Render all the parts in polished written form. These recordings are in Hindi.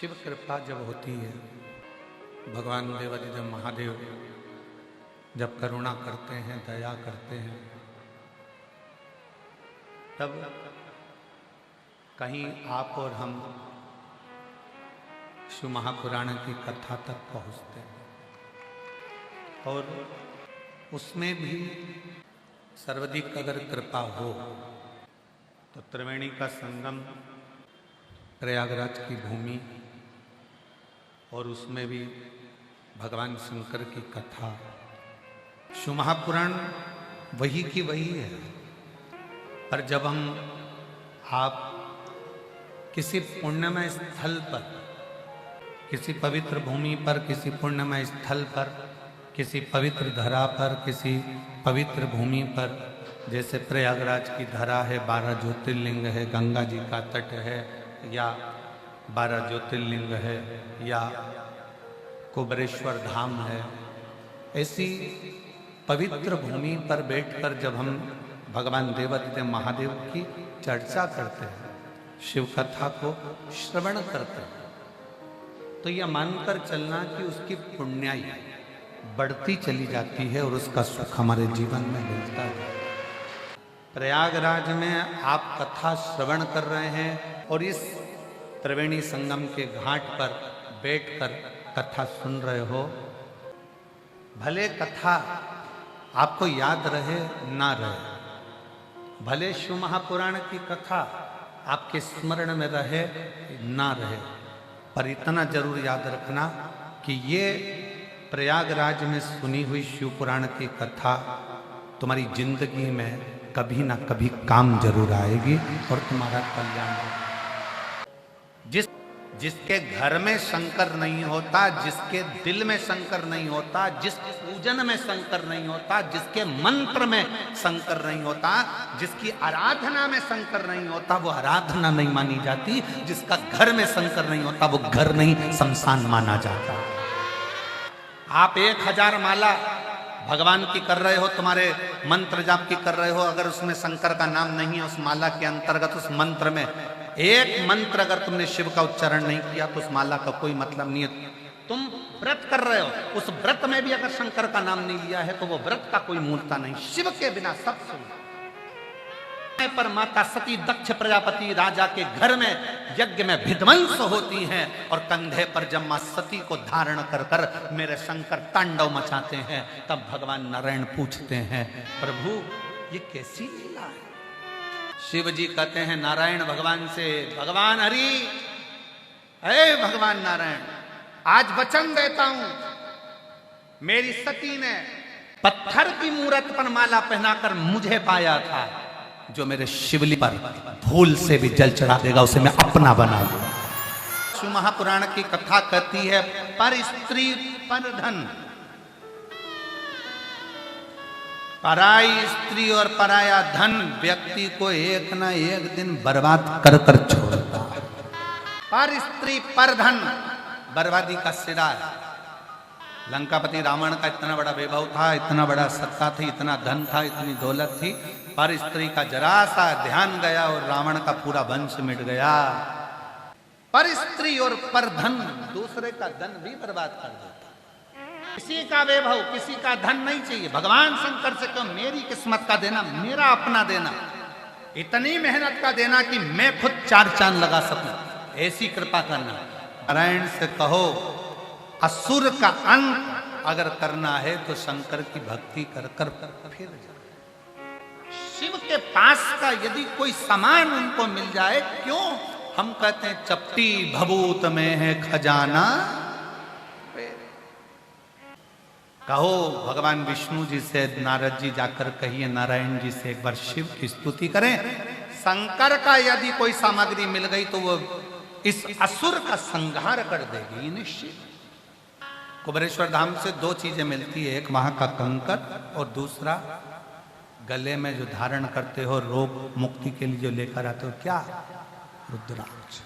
शिव कृपा जब होती है, भगवान देवाधिदेव महादेव जब करुणा करते हैं, दया करते हैं, तब कहीं आप और हम शिव महापुराण की कथा तक पहुंचते हैं और उसमें भी सर्वाधिक अगर कृपा हो तो त्रिवेणी का संगम, प्रयागराज की भूमि और उसमें भी भगवान शंकर की कथा। शिव महापुराण वही की वही है, पर जब आप किसी पुण्यमय स्थल पर, किसी पवित्र भूमि पर, किसी पुण्यमय स्थल पर, किसी पवित्र धरा पर, किसी पवित्र भूमि पर, जैसे प्रयागराज की धरा है, 12 ज्योतिर्लिंग है, गंगा जी का तट है, या 12 ज्योतिर्लिंग है, या कुबरेश्वर धाम है, ऐसी पवित्र भूमि पर बैठकर जब हम भगवान देवाधिदेव महादेव की चर्चा करते हैं, शिव कथा को श्रवण करते हैं, तो यह मानकर चलना कि उसकी पुण्याई बढ़ती चली जाती है और उसका सुख हमारे जीवन में मिलता है। प्रयागराज में आप कथा श्रवण कर रहे हैं और इस त्रिवेणी संगम के घाट पर बैठकर कथा सुन रहे हो। भले कथा आपको याद रहे ना रहे, भले शिव महापुराण की कथा आपके स्मरण में रहे ना रहे, पर इतना जरूर याद रखना कि ये प्रयागराज में सुनी हुई शिव पुराण की कथा तुम्हारी जिंदगी में कभी ना कभी काम जरूर आएगी और तुम्हारा कल्याण होगा। जिसके घर में शंकर नहीं होता, जिसके दिल में शंकर नहीं होता, जिस पूजन में शंकर नहीं होता, जिसके मंत्र में शंकर नहीं होता, जिसकी आराधना में शंकर नहीं होता, वो आराधना नहीं मानी जाती। जिसका घर में शंकर नहीं होता, वो घर नहीं शमशान माना जाता। आप 1000 माला भगवान की कर रहे हो, तुम्हारे मंत्र जाप की कर रहे हो, अगर उसमें शंकर का नाम नहीं है, उस माला के अंतर्गत, उस मंत्र में एक मंत्र अगर तुमने शिव का उच्चारण नहीं किया तो उस माला का कोई मतलब नहीं है। तुम व्रत कर रहे हो, उस व्रत में भी अगर शंकर का नाम नहीं लिया है तो वो व्रत का कोई मूलता नहीं। शिव के बिना सब सुन। पर माता सती दक्ष प्रजापति राजा के घर में यज्ञ में विध्वंस होती हैं और कंधे पर जब मां सती को धारण कर कर मेरे शंकर तांडव मचाते हैं, तब भगवान नारायण पूछते हैं, प्रभु ये कैसी लीला है? शिव जी कहते हैं नारायण भगवान से, भगवान हरि, हे भगवान नारायण, आज वचन देता हूं, मेरी सती ने पत्थर की मूरत पर माला पहनाकर मुझे पाया था, जो मेरे शिवलिंग पर भूल से भी जल चढ़ा देगा उसे मैं अपना बना लूंगा। शिव महापुराण की कथा कहती है, पर स्त्री पर धन, पराई स्त्री और पराया धन व्यक्ति को एक ना एक दिन बर्बाद कर कर छोड़ता है। पर स्त्री पर धन बर्बादी का सिरा है। लंकापति रावण का इतना बड़ा वैभव था, इतना बड़ा सत्ता थी, इतना धन था, इतनी दौलत थी, पर स्त्री का जरा सा ध्यान गया और रावण का पूरा वंश मिट गया। पर स्त्री और पर धन दूसरे का धन भी बर्बाद कर देता। किसी का वैभव, किसी का धन नहीं चाहिए। भगवान शंकर से कहो मेरी किस्मत का देना, मेरा अपना देना, इतनी मेहनत का देना कि मैं खुद 4 चांद लगा सकूं, ऐसी कृपा करना। नारायण से कहो असुर का अंत अगर करना है तो शंकर की भक्ति कर कर फिर शिव के पास का यदि कोई सामान उनको मिल जाए, क्यों हम कहते हैं चपटी भभूत में है खजाना। कहो भगवान विष्णु जी से, नारद जी जाकर कहिए नारायण जी से एक बार शिव की स्तुति करें। शंकर का यदि कोई सामग्री मिल गई तो वो इस असुर का संहार कर देगी निश्चित। कुबरेश्वर धाम से 2 चीजें मिलती है, एक वहां का कंकर और दूसरा गले में जो धारण करते हो रोग मुक्ति के लिए जो लेकर आते हो, क्या? रुद्राक्ष।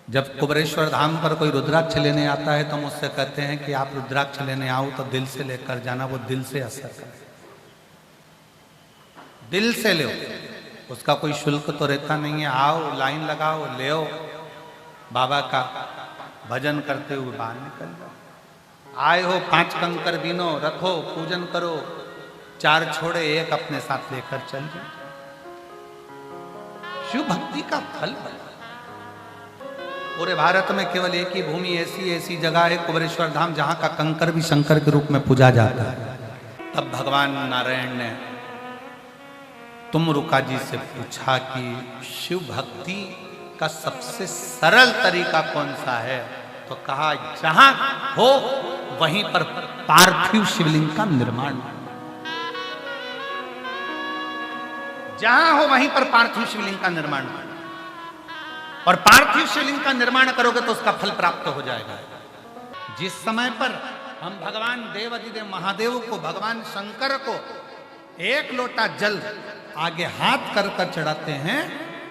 जब कुबरेश्वर धाम पर कोई रुद्राक्ष लेने आता है तो हम उससे कहते हैं कि आप रुद्राक्ष लेने आओ तो दिल से लेकर जाना, वो दिल से असर करे, दिल से ले, उसका कोई शुल्क तो रहता नहीं है। आओ, लाइन लगाओ, ले आओ, बाबा का भजन करते हुए बाहर निकल जाओ। आए हो 5 कंकर बीनो, रखो, पूजन करो, 4 छोड़े 1 अपने साथ लेकर चल जाओ। शिव भक्ति का फल बना। पूरे भारत में केवल एक ही भूमि ऐसी जगह है, कुबेरेश्वर धाम, जहां का कंकर भी शंकर के रूप में पूजा जाता है। तब भगवान नारायण ने तुमरुका जी से पूछा कि शिव भक्ति का सबसे सरल तरीका कौन सा है? तो कहा जहां हो वहीं पर पार्थिव शिवलिंग का निर्माण। जहां हो वहीं पर पार्थिव शिवलिंग का निर्माण, और पार्थिव शिवलिंग का निर्माण करोगे तो उसका फल प्राप्त हो जाएगा। जिस समय पर हम भगवान देवाधिदेव महादेव को, भगवान शंकर को 1 लोटा जल आगे हाथ कर कर चढ़ाते हैं,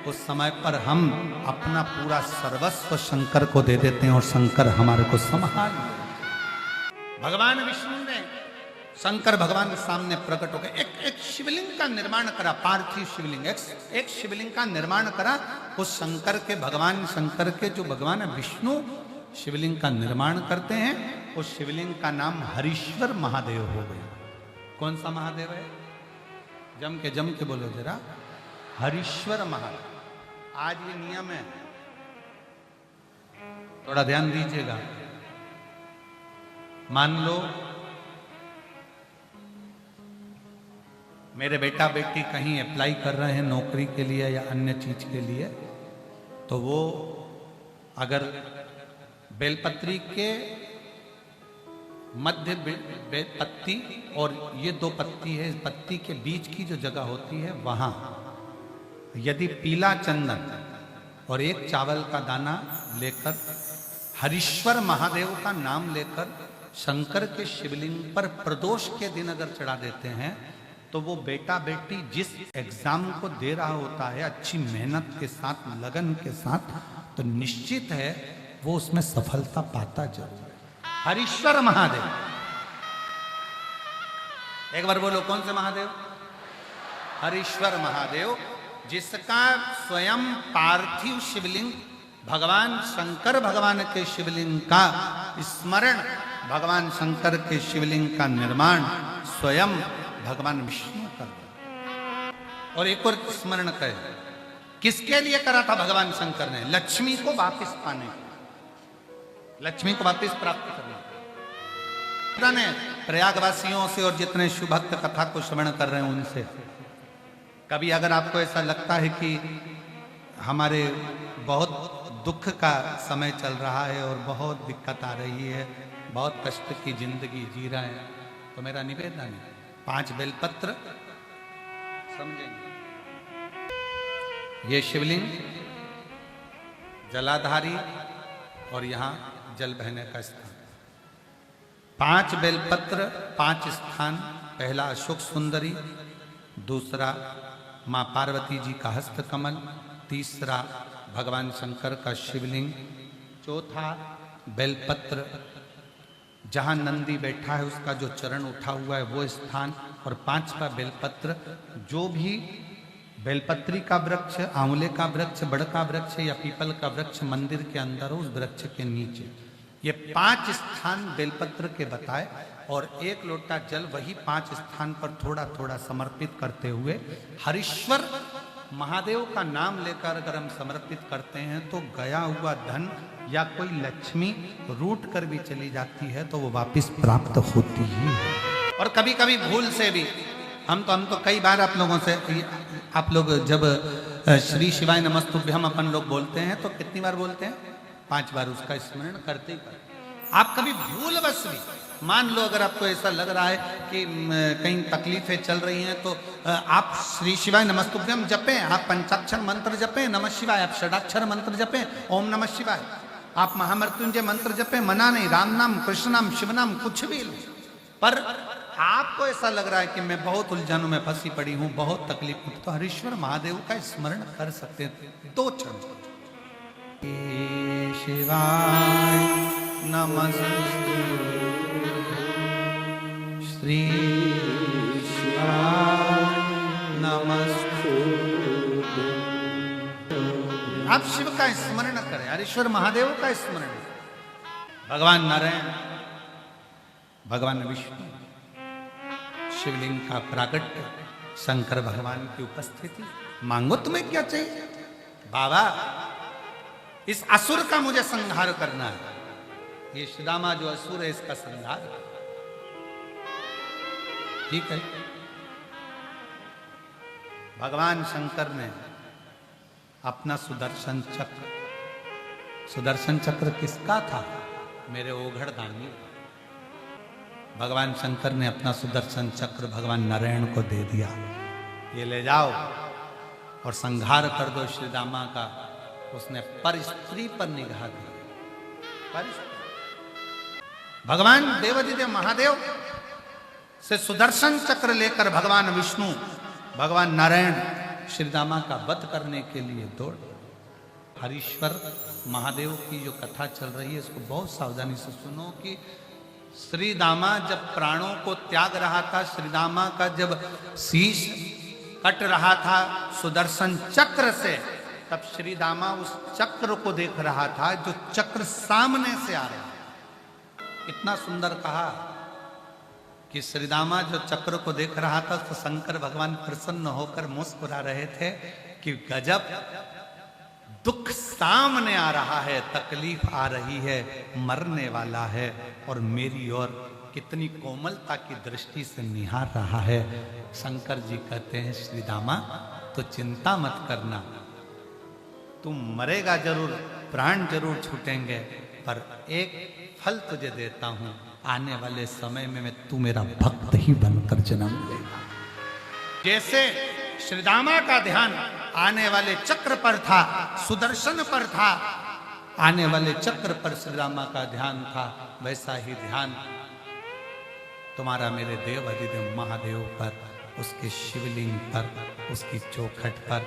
उस समय पर हम अपना पूरा सर्वस्व शंकर को दे देते हैं और शंकर हमारे को संभाल। भगवान विष्णु ने शंकर भगवान के सामने प्रकट हो गए, एक शिवलिंग का निर्माण करा, पार्थिव शिवलिंग, एक शिवलिंग का निर्माण करा। उस शंकर के, भगवान शंकर के जो भगवान विष्णु शिवलिंग का निर्माण करते हैं, उस शिवलिंग का नाम हरीश्वर महादेव हो गया। कौन सा महादेव है? जम के बोलो जरा, हरीश्वर महादेव। आज ये नियम है, थोड़ा ध्यान दीजिएगा। मान लो मेरे बेटा बेटी कहीं अप्लाई कर रहे हैं नौकरी के लिए या अन्य चीज के लिए, तो वो अगर बेलपत्री के मध्य पत्ती और ये 2 पत्ती है, इस पत्ती के बीच की जो जगह होती है, वहां यदि पीला चंदन और 1 चावल का दाना लेकर हरीश्वर महादेव का नाम लेकर शंकर के शिवलिंग पर प्रदोष के दिन अगर चढ़ा देते हैं, तो वो बेटा बेटी जिस एग्जाम को दे रहा होता है अच्छी मेहनत के साथ, लगन के साथ, तो निश्चित है वो उसमें सफलता पाता जरूर है। हरीश्वर महादेव, एक बार बोलो, कौन से महादेव? हरीश्वर महादेव, जिसका स्वयं पार्थिव शिवलिंग भगवान शंकर भगवान के शिवलिंग का स्मरण, भगवान शंकर के शिवलिंग का निर्माण स्वयं भगवान विष्णु कर। और एक और स्मरण करें, किसके लिए करा था भगवान शंकर ने? लक्ष्मी को वापस पाने, लक्ष्मी को वापस प्राप्त करने। ने प्रयागवासियों से और जितने शिव भक्त कथा को श्रवण कर रहे हैं उनसे, कभी अगर आपको ऐसा लगता है कि हमारे बहुत दुख का समय चल रहा है और बहुत दिक्कत आ रही है, बहुत कष्ट की जिंदगी जी रहे हैं, तो मेरा निवेदन है 5 बेलपत्र समझेंगे। ये शिवलिंग जलाधारी और यहाँ जल बहने का स्थान। 5 बेलपत्र, 5 स्थान। पहला अशोक सुंदरी, दूसरा माँ पार्वती जी का हस्त कमल, तीसरा भगवान शंकर का शिवलिंग, चौथा बेलपत्र जहाँ नंदी बैठा है उसका जो चरण उठा हुआ है वो स्थान, और 5वां बेलपत्र, जो भी बेलपत्री का वृक्ष, आंवले का वृक्ष, बड़ का वृक्ष या पीपल का वृक्ष मंदिर के अंदर हो, उस वृक्ष के नीचे। ये 5 स्थान बेलपत्र के बताए, और 1 लोटा जल वही 5 स्थान पर थोड़ा थोड़ा समर्पित करते हुए हरीश्वर महादेव का नाम लेकर अगर हम समर्पित करते हैं तो गया हुआ धन या कोई लक्ष्मी रूठ कर भी चली जाती है तो वो वापस प्राप्त होती ही है। और कभी कभी भूल से भी हम तो कई बार आप लोगों से, आप लोग जब श्री शिवाय नमस्तुभ्यम अपन लोग बोलते हैं तो कितनी बार बोलते हैं? 5 बार उसका स्मरण करते ही करते। आप कभी भूलवश भी, मान लो अगर आपको ऐसा लग रहा है कि कहीं तकलीफें चल रही हैं, तो आप श्री शिवाय नमस्तुभ्यम जपें, आप पंचाक्षर मंत्र जपें, नमः शिवाय, आप षडाक्षर मंत्र जपें, ओम नमः शिवाय, आप महामृत्युंजय मंत्र जपें, मना नहीं, राम नाम, कृष्ण नाम, शिव नाम, कुछ भी लो। पर आपको ऐसा लग रहा है कि मैं बहुत उलझनों में फंसी पड़ी हूँ, बहुत तकलीफ होती, तो हरीश्वर महादेव का स्मरण कर सकते हैं। 2 क्षण शिवाय नमस्ते, श्री शिवाय नमस्ते। आप शिव का स्मरण करें, हरीश्वर महादेव का स्मरण, भगवान नारायण, भगवान विष्णु, शिवलिंग का प्राकट्य, शंकर भगवान की उपस्थिति। मांगो तुम्हें क्या चाहिए? बाबा इस असुर का मुझे संहार करना है, ये श्रीदामा जो असुर है इसका संहार। ठीक है, भगवान शंकर ने अपना सुदर्शन चक्र, सुदर्शन चक्र किसका था? मेरे ओघड़ दानी। भगवान शंकर ने अपना सुदर्शन चक्र भगवान नारायण को दे दिया, ये ले जाओ और संहार कर दो श्रीदामा का। उसने पर स्त्री पर निगाह दी, भगवान देवाधिदेव महादेव से सुदर्शन चक्र लेकर भगवान विष्णु, भगवान नारायण श्रीदामा का वध करने के लिए दौड़। हरीश्वर महादेव की जो कथा चल रही है इसको बहुत सावधानी से सुनो कि श्रीदामा जब प्राणों को त्याग रहा था, श्रीदामा का जब शीश कट रहा था सुदर्शन चक्र से, तब श्रीदामा उस चक्र को देख रहा था जो चक्र सामने से आ रहा। इतना सुंदर कहा कि श्रीदामा जो चक्र को देख रहा था तो शंकर भगवान प्रसन्न होकर मुस्कुरा रहे थे कि गजब, दुख सामने आ रहा है, तकलीफ आ रही है, मरने वाला है और मेरी ओर कितनी कोमलता की दृष्टि से निहार रहा है। शंकर जी कहते हैं श्रीदामा तो चिंता मत करना, तुम मरेगा जरूर, प्राण जरूर छूटेंगे, पर एक फल तुझे देता हूं, आने वाले समय में तू मेरा भक्त ही बनकर जन्म लेगा। जैसे श्रीदामा का ध्यान आने वाले चक्र पर था, सुदर्शन पर था, आने वाले चक्र पर श्रीदामा का ध्यान था, वैसा ही ध्यान तुम्हारा मेरे देव अधिदेव महादेव पर, उसके शिवलिंग पर, उसकी चौखट पर,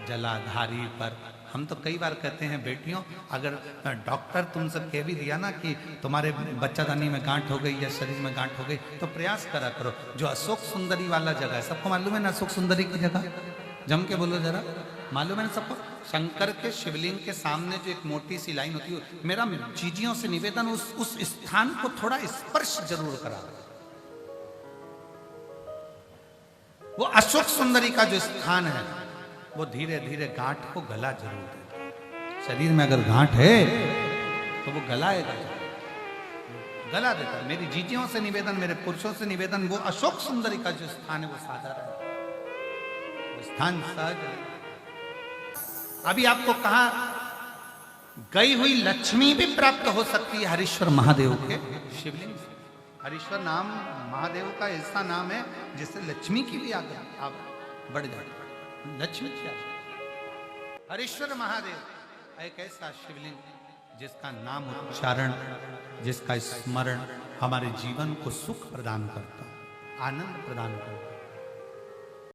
जलाधारी पर। हम तो कई बार कहते हैं बेटियों, अगर डॉक्टर तुमसे कह भी दिया ना कि तुम्हारे बच्चादानी में गांठ हो गई या शरीर में गांठ हो गई, तो प्रयास करा करो। जो अशोक सुंदरी वाला जगह है, सबको मालूम है ना अशोक सुंदरी की जगह? जम के बोलो जरा, मालूम है ना सबको? शंकर के शिवलिंग के सामने जो एक मोटी सी लाइन होती है, मेरा जीजियों से निवेदन उस स्थान को थोड़ा स्पर्श जरूर करा। वो अशोक सुंदरी का जो स्थान है वो धीरे धीरे गांठ को गला जरूर देता। शरीर में अगर गांठ है तो वो गलाएगा, गला देता। मेरी जीजियों से निवेदन, मेरे पुरुषों से निवेदन, वो अशोक सुंदरी का जो स्थान है वो साधारण है, वो स्थान सहज है। अभी आपको कहा गई हुई लक्ष्मी भी प्राप्त हो सकती है हरीश्वर महादेव के शिवलिंग से। हरीश्वर नाम महादेव का ऐसा नाम है जिससे लक्ष्मी की भी आज्ञा बढ़ जाती है। लक्ष्मी क्या? हरीश्वर महादेव एक ऐसा शिवलिंग जिसका नाम उच्चारण, जिसका स्मरण हमारे जीवन को सुख प्रदान करता है, आनंद प्रदान करता है।